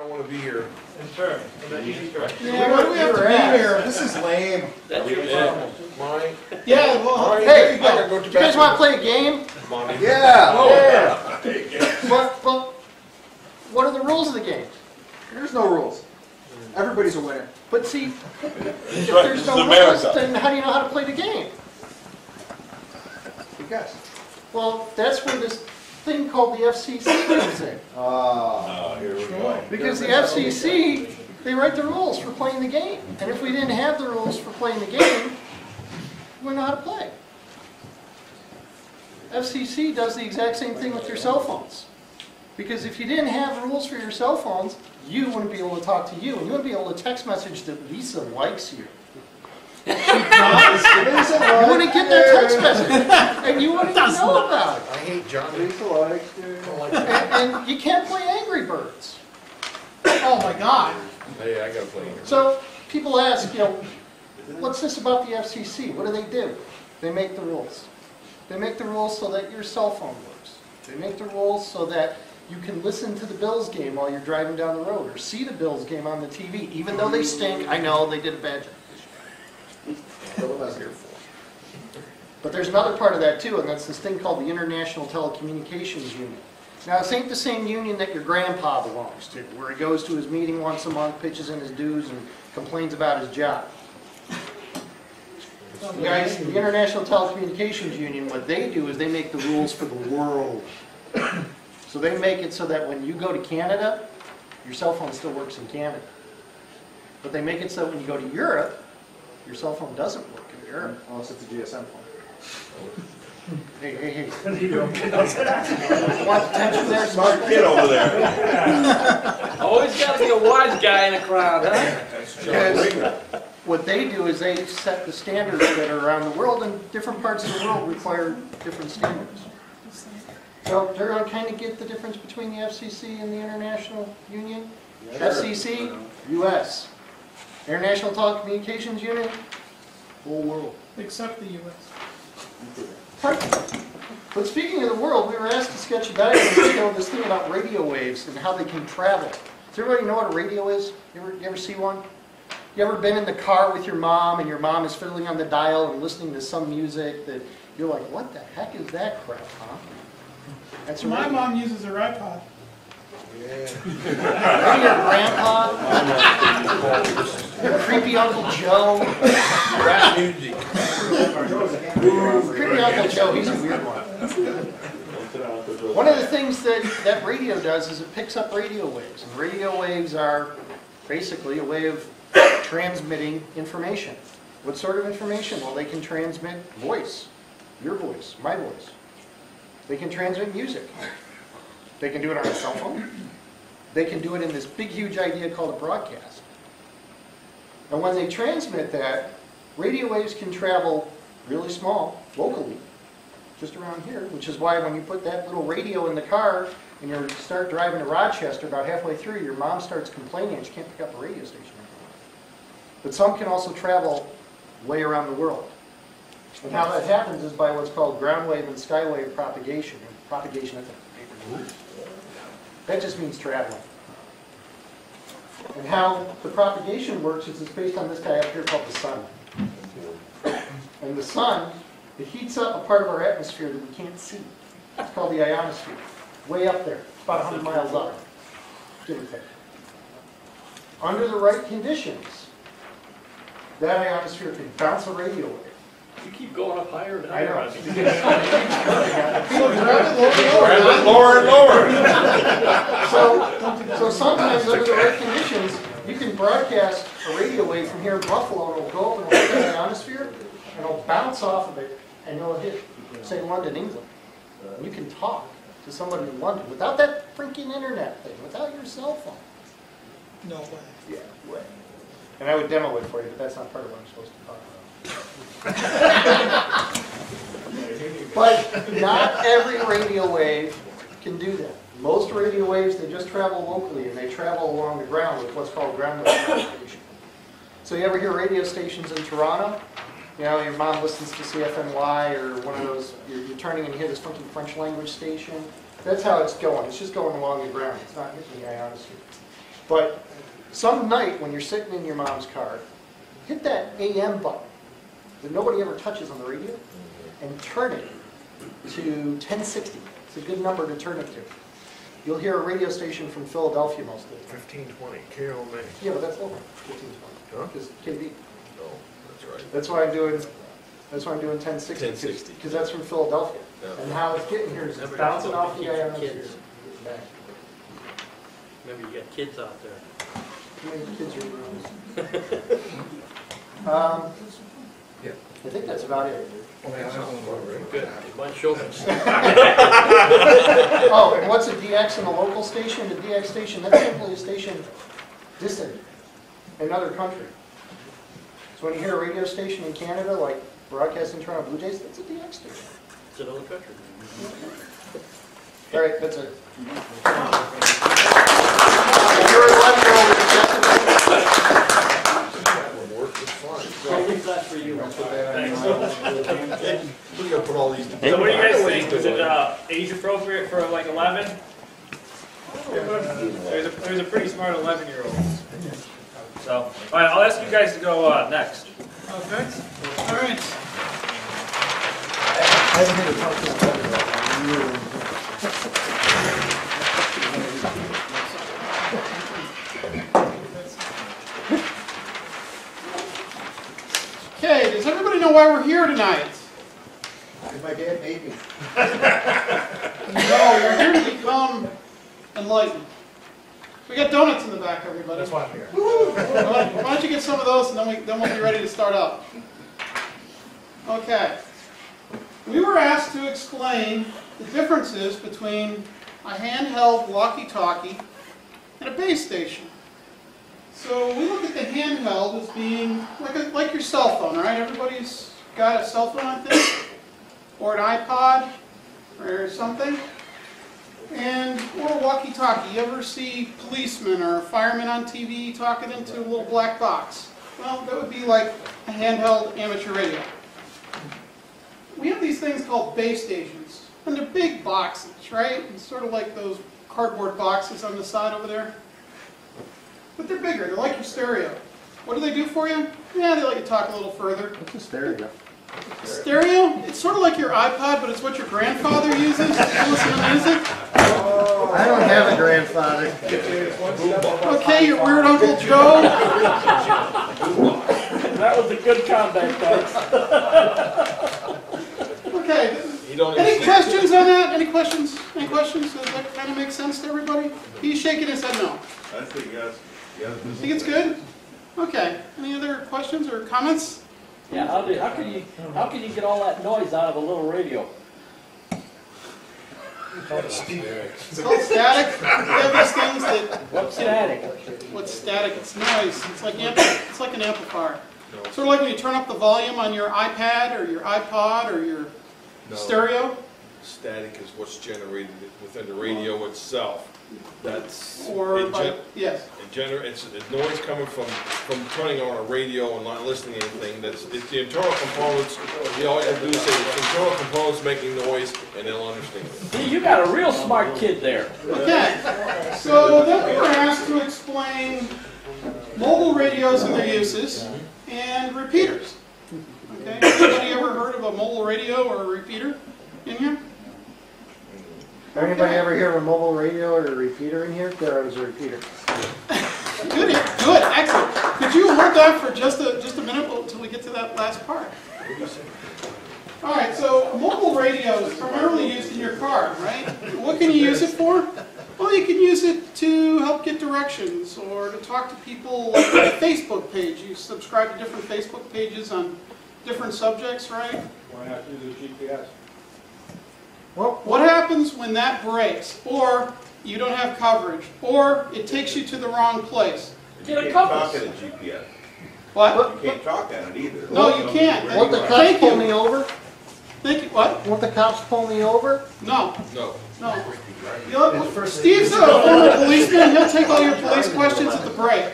don't want to be here. Sure. Yeah, why do we have to be here? This is lame. That's your problem. Mine. Yeah, well, Mine. hey, I gotta go to Do you guys want to play a game? Mommy. yeah. But what are the rules of the game? There's no rules. Everybody's a winner. But see, if right, there's this no is rules, America. then how do you know how to play the game? Good guess. Well, that's where this thing called the FCC comes in. Oh, here we go. Because the FCC, they write the rules for playing the game. And if we didn't have the rules for playing the game, we wouldn't know how to play. FCC does the exact same thing with your cell phones. Because if you didn't have rules for your cell phones, you wouldn't be able to talk to you, and you wouldn't be able to text message that Lisa likes you. You wouldn't get that text message, and you wouldn't even know about it. I hate Johnny. Lisa likes you. And you can't play Angry Birds. Oh my God. Hey, I gotta play here. So people ask, you know, what's this about the FCC? What do? They make the rules. They make the rules so that your cell phone works. They make the rules so that you can listen to the Bills game while you're driving down the road, or see the Bills game on the TV, even though they stink. I know they did a bad job. But there's another part of that too, and that's this thing called the International Telecommunications Union. Now, this ain't the same union that your grandpa belongs to, where he goes to his meeting once a month, pitches in his dues, and complains about his job. You guys, the International Telecommunications Union, what they do is they make the rules for the world. So they make it so that when you go to Canada, your cell phone still works in Canada. But they make it so that when you go to Europe, your cell phone doesn't work in Europe. Unless it's a GSM phone. Hey. Want attention there? Smart kid over there. Always got to be a wise guy in a crowd, huh? Because what they do is they set the standards that are around the world, and different parts of the world require different standards. So they're going to kind of get the difference between the FCC and the International Union. FCC, U.S. International Telecommunications Union, whole world. Except the U.S. Right. But speaking of the world, we were asked to sketch a diagram to show this thing about radio waves and how they can travel. Does everybody know what a radio is? You ever see one? You ever been in the car with your mom and your mom is fiddling on the dial and listening to some music that you're like, what the heck is that crap, huh? That's My mom uses her iPod. Maybe your grandpa, creepy Uncle Joe. Rap music. Creepy Uncle Joe, he's a weird one. One of the things that radio does is it picks up radio waves. And radio waves are basically a way of transmitting information. What sort of information? Well, they can transmit voice, your voice, my voice. They can transmit music. They can do it on a cell phone. They can do it in this big, huge idea called a broadcast. And when they transmit that, radio waves can travel really small, locally, just around here, which is why when you put that little radio in the car and you start driving to Rochester, about halfway through, your mom starts complaining that you can't pick up a radio station anymore. But some can also travel way around the world. And how that happens is by what's called ground wave and skywave propagation. And propagation, that's a paper. That just means traveling. And how the propagation works is it's based on this guy up here called the sun. And the sun, it heats up a part of our atmosphere that we can't see. It's called the ionosphere. Way up there, about 100 miles up, give or take. Under the right conditions, that ionosphere can bounce a radio wave. You keep going up higher and I higher. know. Lower and lower. So sometimes under the right conditions, you can broadcast a radio wave from here in Buffalo, and it'll go up and it'll hit the ionosphere, and it'll bounce off of it, and it'll hit, say, London, England. And you can talk to somebody in London without that freaking internet thing, without your cell phone. No way. Yeah, way. And I would demo it for you, but that's not part of what I'm supposed to talk about. But not every radio wave can do that. Most radio waves, they just travel locally, and they travel along the ground with what's called ground wave propagation. So you ever hear radio stations in Toronto? You know, your mom listens to CFNY or one of those, you're turning and you hear this funky French language station. That's how it's going. It's just going along the ground. It's not hitting the ionosphere. But some night when you're sitting in your mom's car, hit that AM button that nobody ever touches on the radio and turn it to 1060. It's a good number to turn it to. You'll hear a radio station from Philadelphia most of the time. 1520, KOMA. Yeah, but that's local. 1520. Huh? Because KB. Oh, that's right. That's why I'm doing 1060. 1060. Because that's from Philadelphia. Yeah. And how it's getting here is it's bouncing off the guy on the Kids. back. Remember, you got kids out there. How many kids are around? Yeah. I think that's about it. Good. Bunch of children. Oh, and what's a DX in a local station? A DX station, that's simply a station distant in another country. So when you hear a radio station in Canada, like Broadcasting Toronto Blue Jays, that's a DX station. It's another country. All right, that's it. You're a 11-year-old. I think that's for you. Thanks. We're gonna put all these. So what do you guys think? Was it age appropriate for like 11? There's a pretty smart 11-year-old. So, all right, I'll ask you guys to go next. Okay. All right. I haven't heard a talk to Okay, does everybody know why we're here tonight? My dad made me. No, you're here to become enlightened. We got donuts in the back, everybody. That's why I'm here. Why don't you get some of those, and then we'll be ready to start up. Okay. We were asked to explain the differences between a handheld walkie-talkie and a base station. So we look at the handheld as being like your cell phone, right? Everybody's got a cell phone, I think, or an iPod, or something. Or a walkie-talkie. You ever see policemen or firemen on TV talking into a little black box? Well, that would be like a handheld amateur radio. We have these things called base stations, and they're big boxes, right? It's sort of like those cardboard boxes on the side over there. But they're bigger. They're like your stereo. What do they do for you? Yeah, they let you talk a little further. What's a stereo? Stereo? It's sort of like your iPod, but it's what your grandfather uses to listen to music. I don't have a grandfather. Okay, your weird Uncle Joe. That was a good comeback, folks. Okay. Any questions on that? Any questions? Any questions? Does that kind of make sense to everybody? He's shaking his head no. I think yes. Think it's good? Okay. Any other questions or comments? Yeah, how can you get all that noise out of a little radio? It's called static. We have these things that. What's static? What's static? It's noise. It's like an amplifier. Sort of like when you turn up the volume on your iPad or your iPod or your stereo. Static is what's generated within the radio itself. That's yes. It's noise coming from turning on a radio and not listening to anything. It's the internal components. All you have to do is say it's internal components making noise, and they'll understand it. See, you got a real smart kid there. Okay. So then we were asked to explain mobile radios and their uses and repeaters. Okay. Anybody ever heard of a mobile radio or a repeater in here? Anybody ever hear of a mobile radio or a repeater in here? There was a repeater. Good, excellent. Could you hold that for just a minute until we get to that last part? All right, so a mobile radio is primarily used in your car, right? What can you use it for? Well, you can use it to help get directions or to talk to people like a Facebook page. You subscribe to different Facebook pages on different subjects, right? Why not use a GPS? Well, what happens when that breaks, or you don't have coverage, or it takes you to the wrong place? Get a You can't talk compass. at a GPS. What? You can't talk at it either. No, you can't. Won't the cops Thank pull you. me over? Thank you. What? Won't the cops pull me over? No. No. No. Steve's a former policeman. He'll take all your police questions at the break.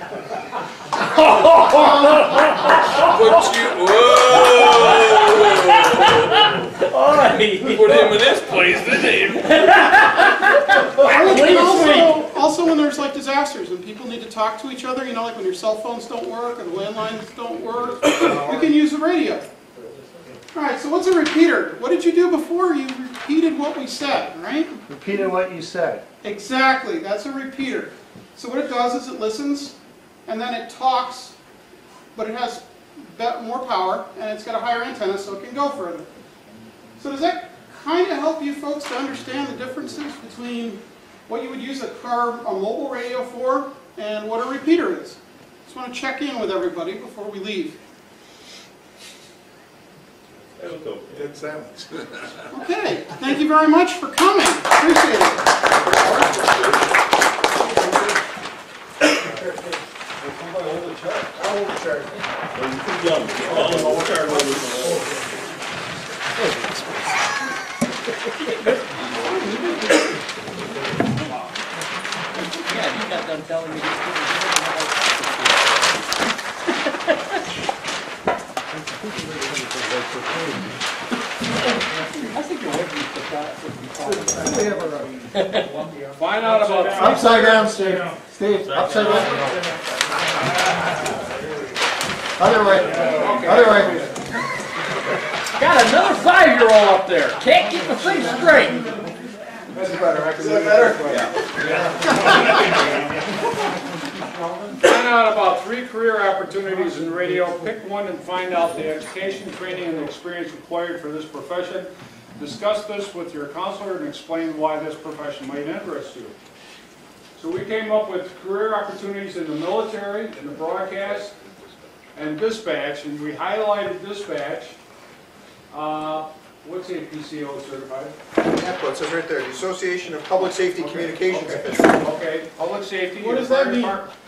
All right. Put him in this place, didn't he? Also when there's like disasters and people need to your cell phones don't work, or the landlines don't work, you can use the radio. All right, so what's a repeater? What did you do before? You repeated what we said, right? Repeated what you said. Exactly, that's a repeater. So what it does is it listens, and then it talks, but it has more power, and it's got a higher antenna, so it can go further. So does that kind of help you folks to understand the differences between what you would use a mobile radio for and what a repeater is? Just want to check in with everybody before we leave. Good sandwich. Okay, thank you very much for coming. Appreciate it. Yeah, you got done telling me I think you're waiting for Find out about. Upside down, Steve. Steve, upside down. Other way. Other way. Got another 5-year-old up there. Can't keep the thing straight. That's better. Is that better? Find out about 3 career opportunities in radio. Pick one and find out the education, training, and experience required for this profession. Discuss this with your counselor and explain why this profession might interest you. So we came up with career opportunities in the military, in the broadcast, and dispatch, and we highlighted dispatch. What's APCO certified? Yeah, it says right there, the Association of Public Safety Communications Officials. Okay, public safety. What your does that fire mean? department-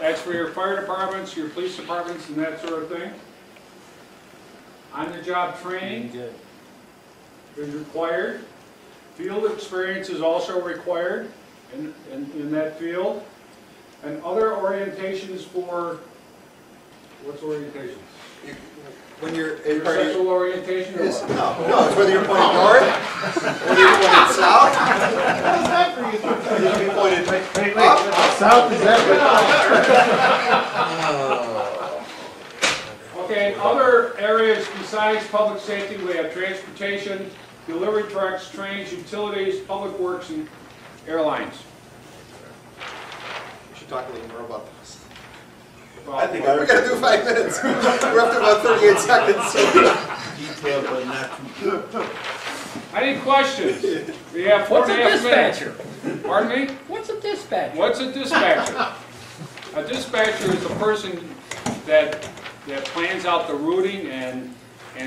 That's for your fire departments, your police departments, and that sort of thing. On-the-job training is required. Field experience is also required in that field. And other orientations for, what's orientation? When you're Your sexual orientation or what? no, it's whether you're pointing north, whether you're pointing south. How's that for you? You can be pointed up. South is that way. Okay, other areas besides public safety, we have transportation, delivery trucks, trains, utilities, public works, and airlines. We should talk a little more about this. I think We're gonna do 5 minutes. We're up to about 38 seconds. detailed, but not too. Any questions? We have What's a 4.5 minutes. dispatcher? Pardon me? What's a dispatcher? What's a dispatcher? A dispatcher is a person that plans out the routing and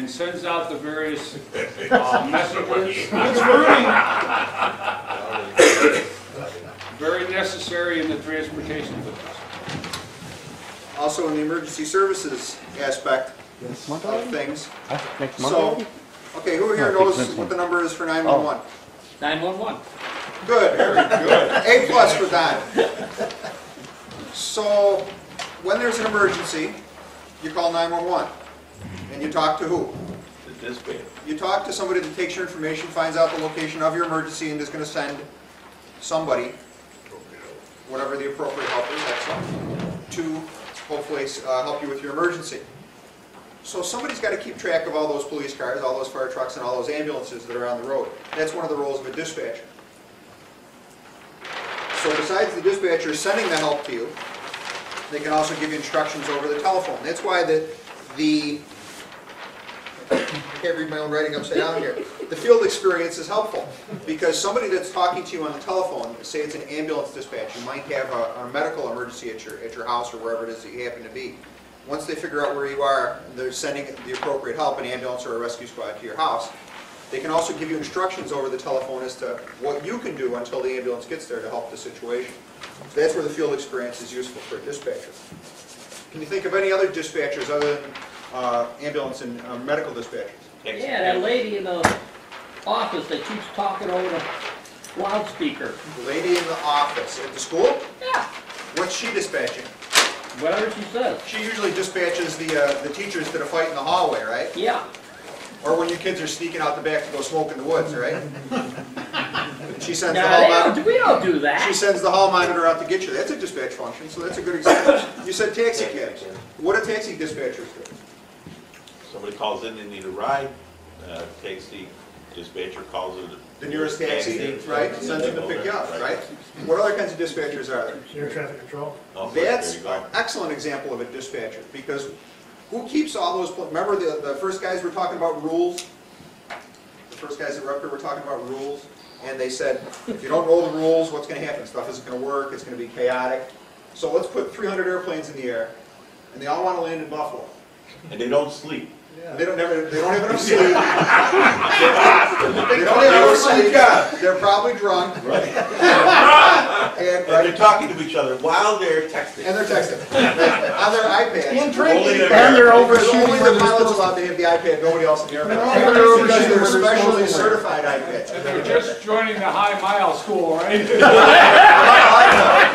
sends out the various messages. What's routing? Very necessary in the transportation business. Also in the emergency services aspect of things. So, okay, who here knows what the number is for 911? 911. Good, very good. A+ for Don. So, when there's an emergency, you call 911. And you talk to who? The dispatch. You talk to somebody that takes your information, finds out the location of your emergency, and is going to send somebody, whatever the appropriate help is, excellent, to hopefully help you with your emergency. So somebody's got to keep track of all those police cars, all those fire trucks, and all those ambulances that are on the road. That's one of the roles of a dispatcher. So besides the dispatcher sending the help to you, they can also give you instructions over the telephone. That's why I can't read my own writing upside down here. The field experience is helpful because somebody that's talking to you on the telephone, say it's an ambulance dispatch, you might have a medical emergency at your house or wherever it is that you happen to be. Once they figure out where you are, they're sending the appropriate help, an ambulance or a rescue squad to your house. They can also give you instructions over the telephone as to what you can do until the ambulance gets there to help the situation. So that's where the field experience is useful for a dispatcher. Can you think of any other dispatchers other than ambulance and medical dispatchers? Yeah, that lady in the office that keeps talking over the loudspeaker. The lady in the office at the school? Yeah, What's she dispatching? whatever she says. She usually dispatches the teachers to the fight in the hallway, right? Yeah. Or when your kids are sneaking out the back to go smoke in the woods, right? And she sends the No, hall they monitor. don't, we don't do She that. sends the hall monitor out to get you. That's a dispatch function, so that's a good example. You said taxi cabs. What do taxi dispatchers do? Somebody calls in, they need a ride, taxi dispatcher calls it. The nearest taxi, right, sends them to pick you up, right? What other kinds of dispatchers are there? Air traffic control. Oh, there That's you an go. excellent example of a dispatcher, because who keeps all those, remember the first guys were talking about rules? The first guys that were up here were talking about rules, and they said, if you don't know the rules, what's gonna happen? Stuff isn't gonna work, it's gonna be chaotic. So let's put 300 airplanes in the air, and they all wanna land in Buffalo. And they don't sleep. They don't have enough sleep. They don't have enough sleep. They're probably drunk. Right. And, And they're talking to each other while they're texting. and they're texting on their iPads. And Only drinking. their- And they're Because overshooting only where the they're pilot's supposed allowed to have the iPad, nobody else in the airplane. They're Because overshooting they're where they're specially supposed to. certified iPads. And they're just joining the high mile school, right? Mile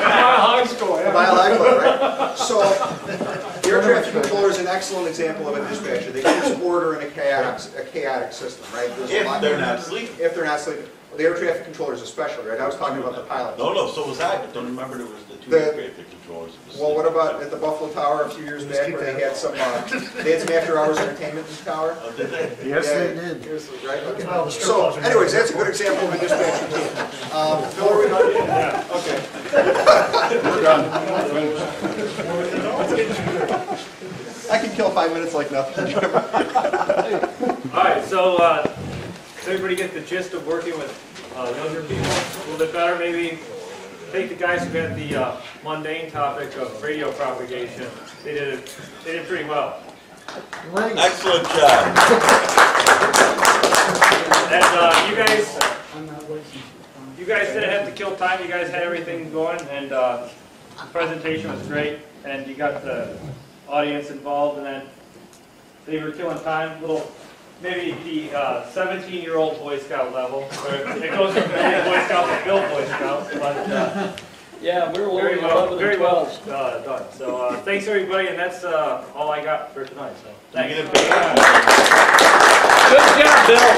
Mile high school, yeah. High Club, right? So, the air traffic controller is an excellent example of a dispatcher. They keep order in a chaotic system, right? There's a If lot- they're not sleeping. If they're not sleeping. The air traffic controller is a specialty, right? I was talking about the pilot. No, so was I, but don't remember there was the two The- air traffic controllers. Well, what about at the Buffalo Tower a few years back where they had some after-hours entertainment in the tower? Oh, did they? Yes, Yeah, they did. here's the- Right, okay. Well, the strip So, clubs are anyways, that's a good example of a dispatcher team. Phil, are we done? Yeah. Okay. I can kill 5 minutes like nothing. All right, so does everybody get the gist of working with younger people a little bit better? Maybe take the guys who had the mundane topic of radio propagation. They did pretty well. Excellent job. And you guys didn't have to kill time. You guys had everything going, and the presentation was great. And you got the audience involved, and then they were killing time. Maybe the 17-year-old Boy Scout level, where it goes from being Boy Scout to Bill Boy Scout, but Yeah, we're very only well, 11 very and well 12. done. So thanks everybody, and that's all I got for tonight. So Can you thanks. get a big Good job, Bill.